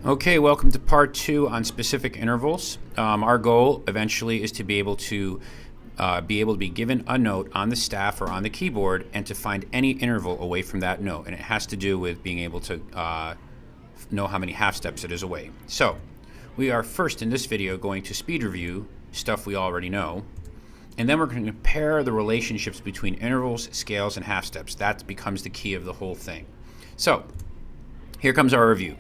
Okay, welcome to part 2 on specific intervals. Our goal eventually is to be able to be given a note on the staff or on the keyboard and to find any interval away from that note. And it has to do with being able to know how many half steps it is away. So we are first in this video going to speed review stuff we already know. And then we're going to compare the relationships between intervals, scales, and half steps. That becomes the key of the whole thing. So here comes our review.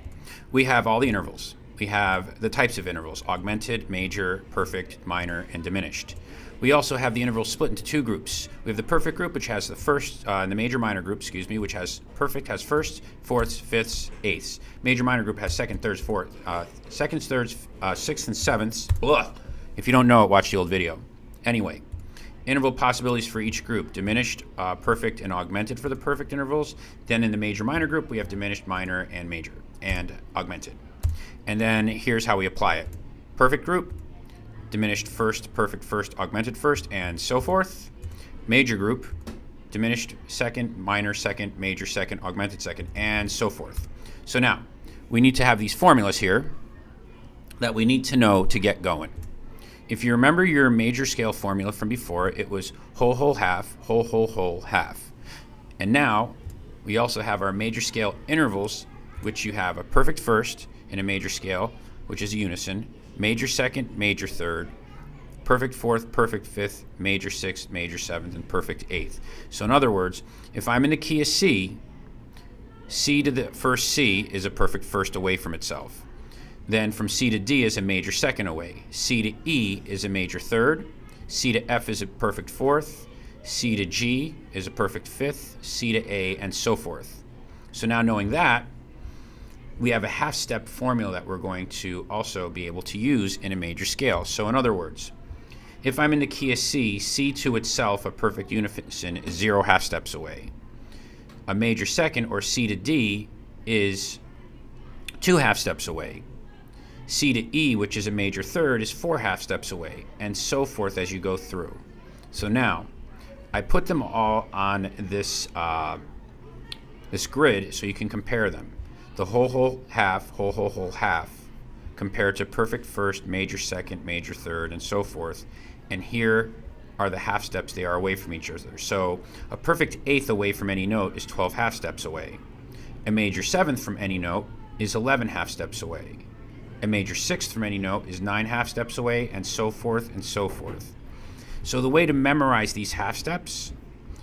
We have all the intervals. We have the types of intervals: augmented, major, perfect, minor, and diminished. We also have the intervals split into two groups. We have the perfect group, which has the first, and the major minor group, which has perfect, has first, fourths, fifths, eighths. Major minor group has second, thirds, seconds, thirds, sixths, and sevenths. Ugh. If you don't know it, watch the old video. Anyway, interval possibilities for each group: diminished, perfect, and augmented for the perfect intervals. Then in the major minor group, we have diminished, minor, and major, and augmented. And then here's how we apply it. Perfect group: diminished first, perfect first, augmented first, and so forth. Major group: diminished second, minor second, major second, augmented second, and so forth. So now, we need to have these formulas here that we need to know to get going. If you remember your major scale formula from before, it was whole, whole, half, whole, whole, whole, half. And now, we also have our major scale intervals, which you have a perfect first in a major scale, which is a unison, major second, major third, perfect fourth, perfect fifth, major sixth, major seventh, and perfect eighth. So in other words, if I'm in the key of C, C to the first C is a perfect first away from itself. Then from C to D is a major second away. C to E is a major third. C to F is a perfect fourth. C to G is a perfect fifth. C to A, and so forth. So now knowing that, we have a half step formula that we're going to also be able to use in a major scale. So in other words, if I'm in the key of C, C to itself, a perfect unison, is 0 half steps away. A major second, or C to D, is 2 half steps away. C to E, which is a major third, is 4 half steps away, and so forth as you go through. So now, I put them all on this, this grid so you can compare them. The whole, whole, half, whole, whole, whole, half, compared to perfect first, major second, major third, and so forth. And here are the half steps they are away from each other. So a perfect eighth away from any note is 12 half steps away. A major seventh from any note is 11 half steps away. A major sixth from any note is 9 half steps away, and so forth and so forth. So the way to memorize these half steps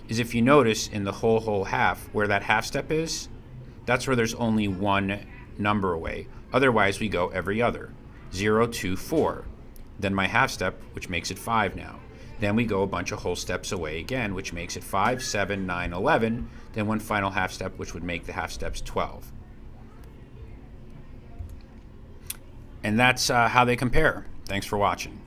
is, if you notice in the whole, whole, half, where that half step is, that's where there's only one number away. Otherwise, we go every other. 0, 2, 4. Then my half step, which makes it 5 now. Then we go a bunch of whole steps away again, which makes it 5, 7, 9, 11. Then one final half step, which would make the half steps 12. And that's how they compare. Thanks for watching.